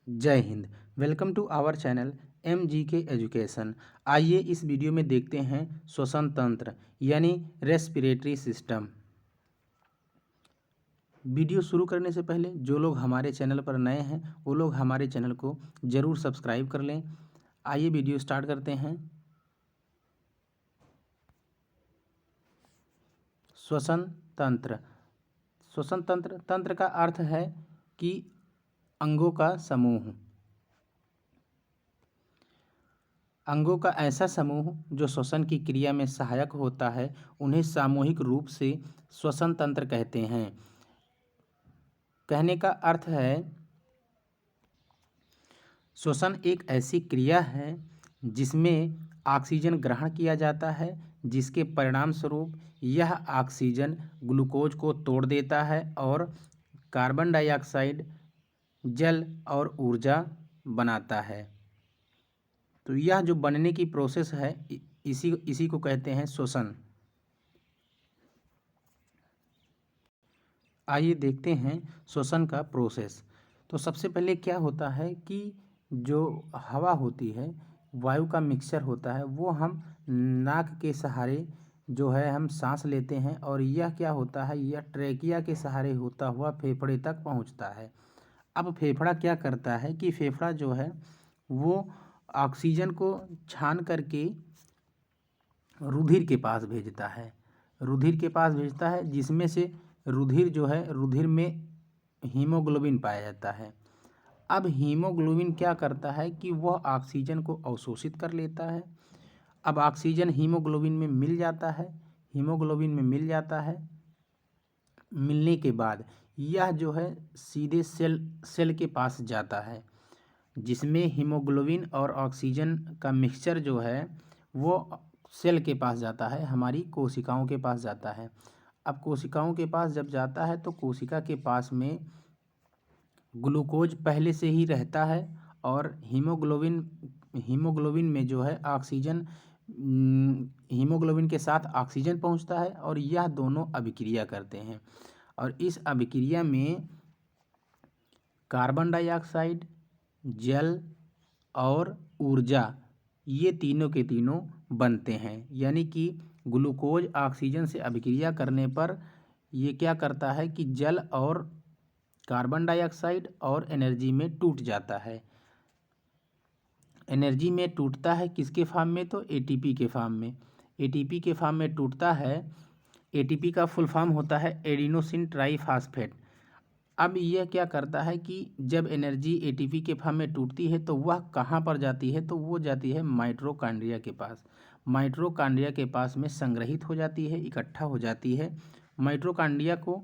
जय हिंद। Welcome to our channel MGK education. आइए इस वीडियो में देखते हैं श्वसन तंत्र यानी रेस्पिरेटरी सिस्टम। वीडियो शुरू करने से पहले जो लोग हमारे चैनल पर नए हैं वो लोग हमारे चैनल को ज़रूर सब्सक्राइब कर लें। आइए वीडियो स्टार्ट करते हैं। श्वसन तंत्र। श्वसन तंत्र तंत्र का अर्थ है कि अंगों का समूह। अंगों का ऐसा समूह जो श्वसन की क्रिया में सहायक होता है उन्हें सामूहिक रूप से श्वसन तंत्र कहते हैं। कहने का अर्थ है श्वसन एक ऐसी क्रिया है जिसमें ऑक्सीजन ग्रहण किया जाता है, जिसके परिणाम स्वरूप यह ऑक्सीजन ग्लूकोज को तोड़ देता है और कार्बन डाइऑक्साइड, जल और ऊर्जा बनाता है। तो यह जो बनने की प्रोसेस है इसी को कहते हैं श्वसन। आइए देखते हैं श्वसन का प्रोसेस। तो सबसे पहले क्या होता है कि जो हवा होती है, वायु का मिक्सचर होता है, वो हम नाक के सहारे जो है हम सांस लेते हैं और यह क्या होता है, यह ट्रेकिया के सहारे होता हुआ फेफड़े तक पहुंचता है। अब फेफड़ा क्या करता है कि फेफड़ा जो है वो ऑक्सीजन को छान करके रुधिर के पास भेजता है। रुधिर के पास भेजता है जिसमें से रुधिर जो है रुधिर में हीमोग्लोबिन पाया जाता है। अब हीमोग्लोबिन क्या करता है कि वह ऑक्सीजन को अवशोषित कर लेता है। अब ऑक्सीजन हीमोग्लोबिन में मिल जाता है। हीमोग्लोबिन में मिल जाता है, मिलने के बाद यह जो है सीधे सेल के पास जाता है, जिसमें हीमोग्लोबिन और ऑक्सीजन का मिक्सचर जो है वो सेल के पास जाता है, हमारी कोशिकाओं के पास जाता है। अब कोशिकाओं के पास जब जाता है तो कोशिका के पास में ग्लूकोज पहले से ही रहता है और हीमोग्लोबिन में जो है ऑक्सीजन, हीमोग्लोबिन के साथ ऑक्सीजन पहुंचता है और यह दोनों अभिक्रिया करते हैं। और इस अभिक्रिया में कार्बन डाइऑक्साइड, जल और ऊर्जा, ये तीनों के तीनों बनते हैं। यानी कि ग्लूकोज ऑक्सीजन से अभिक्रिया करने पर ये क्या करता है कि जल और कार्बन डाइऑक्साइड और एनर्जी में टूट जाता है। एनर्जी में टूटता है किसके फॉर्म में, तो एटीपी के फॉर्म में। एटीपी के फॉर्म में टूटता है। एटीपी का फुल फॉर्म होता है एडिनोसिन ट्राईफॉस्फेट। अब यह क्या करता है कि जब एनर्जी एटीपी के फॉर्म में टूटती है तो वह कहाँ पर जाती है, तो वो जाती है माइटोकॉन्ड्रिया के पास। माइटोकॉन्ड्रिया के पास में संग्रहित हो जाती है, इकट्ठा हो जाती है। माइटोकॉन्ड्रिया को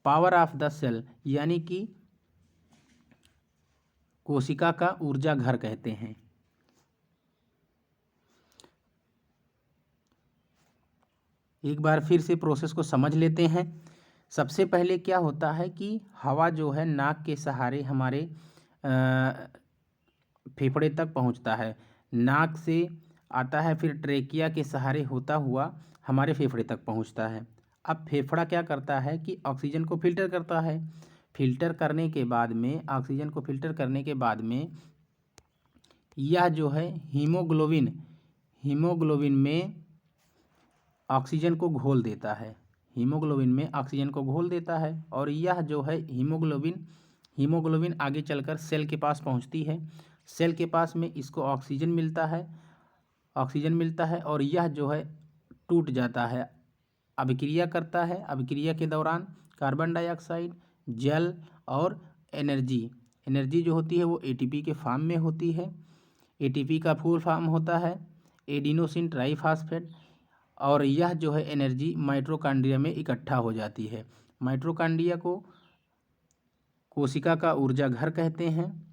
पावर ऑफ द सेल यानी कि कोशिका का ऊर्जा घर कहते हैं। एक बार फिर से प्रोसेस को समझ लेते हैं। सबसे पहले क्या होता है कि हवा जो है नाक के सहारे हमारे फेफड़े तक पहुंचता है, नाक से आता है, फिर ट्रेकिया के सहारे होता हुआ हमारे फेफड़े तक पहुंचता है। अब फेफड़ा क्या करता है कि ऑक्सीजन को फिल्टर करता है। फिल्टर करने के बाद में, ऑक्सीजन को फिल्टर करने के बाद में यह जो है हीमोग्लोबिन में ऑक्सीजन को घोल देता है। हीमोग्लोबिन में ऑक्सीजन को घोल देता है और यह जो है हीमोग्लोबिन आगे चलकर सेल के पास पहुंचती है। सेल के पास में इसको ऑक्सीजन मिलता है और यह जो है टूट जाता है, अभिक्रिया करता है। अभिक्रिया के दौरान कार्बन डाइऑक्साइड, जल और एनर्जी जो होती है वो एटीपी के फॉर्म में होती है। एटीपी का फुल फॉर्म होता है एडिनोसिन ट्राईफॉस्फेट और यह जो है एनर्जी माइटोकॉन्ड्रिया में इकट्ठा हो जाती है। माइटोकॉन्ड्रिया को कोशिका का ऊर्जा घर कहते हैं।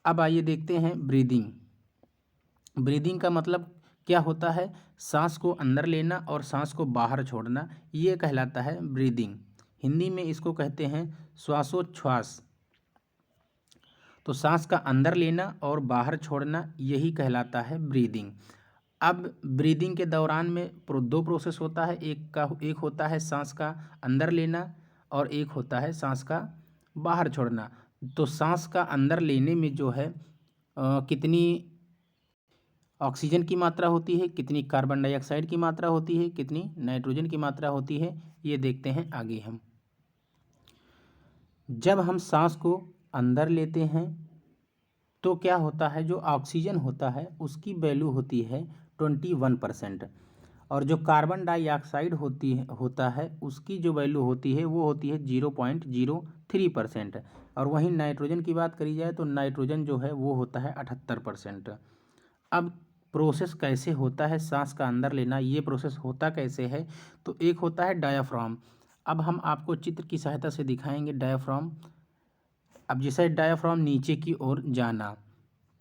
अब आइए देखते हैं ब्रीदिंग। ब्रीदिंग का मतलब क्या होता है, सांस को अंदर लेना और सांस को बाहर छोड़ना, ये कहलाता है ब्रीदिंग। हिंदी में इसको कहते हैं श्वासोच्छ्वास। तो सांस का अंदर लेना और बाहर छोड़ना यही कहलाता है ब्रीदिंग। अब ब्रीदिंग के दौरान में दो प्रोसेस होता है। एक होता है सांस का अंदर लेना और एक होता है सांस का बाहर छोड़ना। तो सांस का अंदर लेने में जो है कितनी ऑक्सीजन की मात्रा होती है, कितनी कार्बन डाइऑक्साइड की मात्रा होती है, कितनी नाइट्रोजन की मात्रा होती है, ये देखते हैं आगे हम। जब हम सांस को अंदर लेते हैं तो क्या होता है, जो ऑक्सीजन होता है उसकी वैल्यू होती है 21%, और जो कार्बन डाइऑक्साइड होता है उसकी जो वैल्यू होती है वो होती है 0.03%। और वहीं नाइट्रोजन की बात करी जाए तो नाइट्रोजन जो है वो होता है 78%। अब प्रोसेस कैसे होता है सांस का अंदर लेना, ये प्रोसेस होता कैसे है, तो एक होता है डायाफ्राम। अब हम आपको चित्र की सहायता से दिखाएंगे डायाफ्राम। अब जैसे डायाफ्राम नीचे की ओर जाना,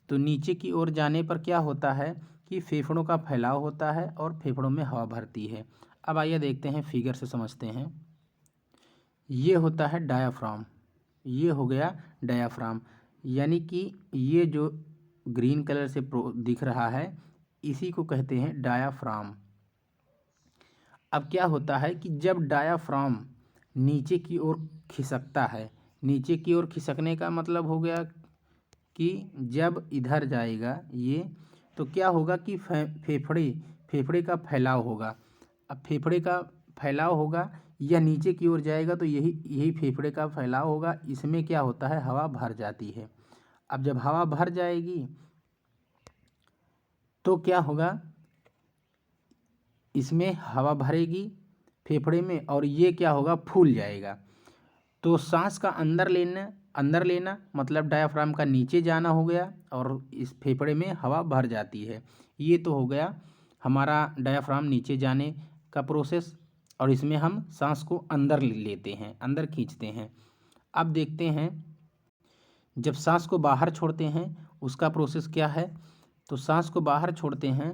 तो नीचे की ओर जाने पर क्या होता है कि फेफड़ों का फैलाव होता है और फेफड़ों में हवा भरती है। अब आइए देखते हैं, फिगर से समझते हैं। ये होता है डायाफ्राम, ये हो गया डायाफ्राम, यानी कि ये जो ग्रीन कलर से दिख रहा है इसी को कहते हैं डायाफ्राम। अब क्या होता है कि जब डायाफ्राम नीचे की ओर खिसकता है, नीचे की ओर खिसकने का मतलब हो गया कि जब इधर जाएगा ये, तो क्या होगा कि फेफड़े का फैलाव होगा। अब फेफड़े का फैलाव होगा, या नीचे की ओर जाएगा तो यही फेफड़े का फैलाव होगा। इसमें क्या होता है, हवा भर जाती है। अब जब हवा भर जाएगी तो क्या होगा, इसमें हवा भरेगी फेफड़े में और ये क्या होगा, फूल जाएगा। तो सांस का अंदर लेना मतलब डायाफ्राम का नीचे जाना हो गया, और इस फेफड़े में हवा भर जाती है। ये तो हो गया हमारा डायाफ्राम नीचे जाने का प्रोसेस, और इसमें हम सांस को अंदर लेते हैं, अंदर खींचते हैं। अब देखते हैं जब सांस को बाहर छोड़ते हैं उसका प्रोसेस क्या है। तो सांस को बाहर छोड़ते हैं,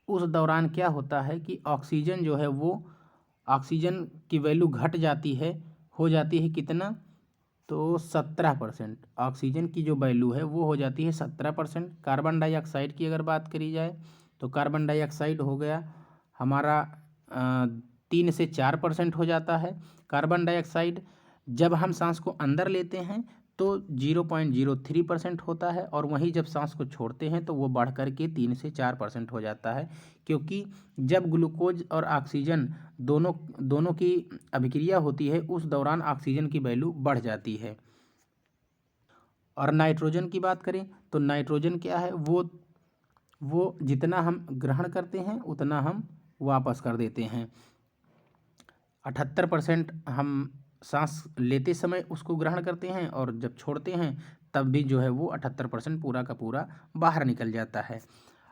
उस दौरान क्या होता है कि ऑक्सीजन जो है वो, ऑक्सीजन की वैल्यू घट जाती है, हो जाती है कितना, तो 17%। ऑक्सीजन की जो वैल्यू है वो हो जाती है 17%। कार्बन डाइऑक्साइड की अगर बात करी जाए तो कार्बन डाइऑक्साइड हो गया हमारा 3 से 4% हो जाता है। कार्बन डाइऑक्साइड जब हम सांस को अंदर लेते हैं तो 0.03% होता है, और वहीं जब सांस को छोड़ते हैं तो वो बढ़ कर के 3 से 4% हो जाता है। क्योंकि जब ग्लूकोज और ऑक्सीजन दोनों की अभिक्रिया होती है उस दौरान ऑक्सीजन की वैल्यू बढ़ जाती है। और नाइट्रोजन की बात करें तो नाइट्रोजन क्या है, वो जितना हम ग्रहण करते हैं उतना हम वापस कर देते हैं। 78% हम सांस लेते समय उसको ग्रहण करते हैं, और जब छोड़ते हैं तब भी जो है वो 78% पूरा का पूरा बाहर निकल जाता है।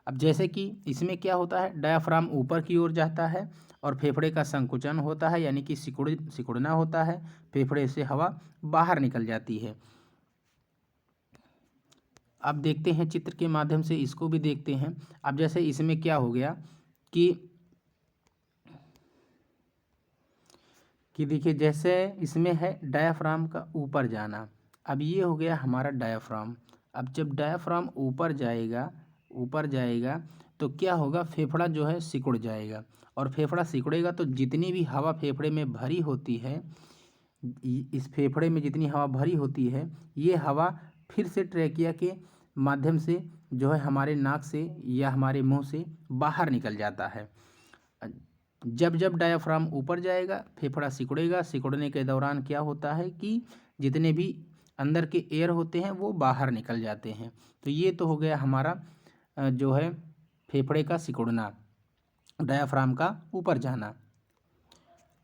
अब जैसे कि इसमें क्या होता है, डायाफ्राम ऊपर की ओर जाता है और फेफड़े का संकुचन होता है, यानी कि सिकुड़ना होता है, फेफड़े से हवा बाहर निकल जाती है। अब देखते हैं चित्र के माध्यम से, इसको भी देखते हैं। अब जैसे इसमें क्या हो गया कि देखिए, जैसे इसमें है डायाफ्राम का ऊपर जाना। अब ये हो गया हमारा डायाफ्राम। अब जब डायाफ्राम ऊपर जाएगा तो क्या होगा, फेफड़ा जो है सिकुड़ जाएगा, और फेफड़ा सिकुड़ेगा तो जितनी भी हवा फेफड़े में भरी होती है, इस फेफड़े में जितनी हवा भरी होती है, ये हवा फिर से ट्रैकिया के माध्यम से जो है हमारे नाक से या हमारे मुंह से बाहर निकल जाता है। जब जब डायाफ्राम ऊपर जाएगा फेफड़ा सिकुड़ेगा, सिकुड़ने के दौरान क्या होता है कि जितने भी अंदर के एयर होते हैं वो बाहर निकल जाते हैं। तो ये तो हो गया हमारा जो है फेफड़े का सिकुड़ना, डायाफ्राम का ऊपर जाना।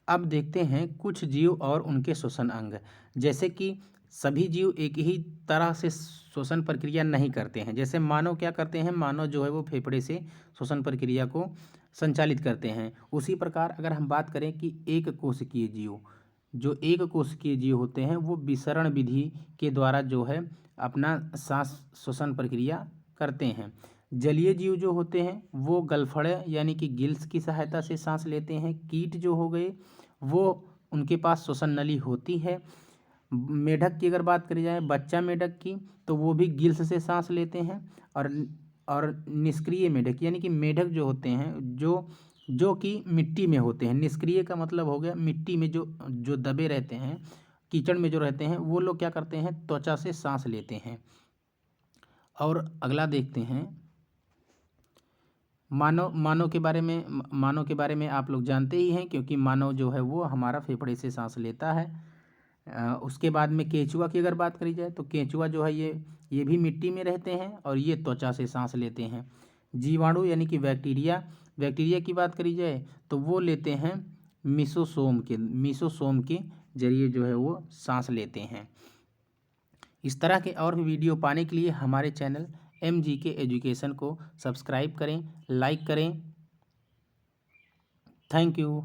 अब देखते हैं कुछ जीव और उनके श्वसन अंग। जैसे कि सभी जीव एक ही तरह से श्वसन प्रक्रिया नहीं करते हैं। जैसे मानव क्या करते हैं, मानव जो है वो फेफड़े से श्वसन प्रक्रिया को संचालित करते हैं। उसी प्रकार अगर हम बात करें कि एक कोशिकीय जीव होते हैं वो विसरण विधि के द्वारा जो है अपना सांस श्वसन प्रक्रिया करते हैं। जलीय जीव जो होते हैं वो गलफड़े यानी कि गिल्स की सहायता से सांस लेते हैं। कीट जो हो गए वो, उनके पास श्वसन नली होती है। मेढक की अगर बात करी जाए, बच्चा मेढक की, तो वो भी गिल्स से सांस लेते हैं। और निष्क्रिय मेढक यानी कि मेढक जो होते हैं जो जो कि मिट्टी में होते हैं। निष्क्रिय का मतलब हो गया मिट्टी में जो जो दबे रहते हैं, कीचड़ में जो रहते हैं, वो लोग क्या करते हैं, त्वचा से सांस लेते हैं। और अगला देखते हैं, मानव के बारे में आप लोग जानते ही हैं, क्योंकि मानव जो है वो हमारा फेफड़े से सांस लेता है। उसके बाद में केंचुआ की अगर बात करी जाए तो केंचुआ जो है ये भी मिट्टी में रहते हैं और ये त्वचा से सांस लेते हैं। जीवाणु यानी कि बैक्टीरिया की बात करी जाए तो वो लेते हैं मीसोसोम के जरिए जो है वो सांस लेते हैं। इस तरह के और भी वीडियो पाने के लिए हमारे चैनल MGK एजुकेशन को सब्सक्राइब करें, लाइक करें। Thank you.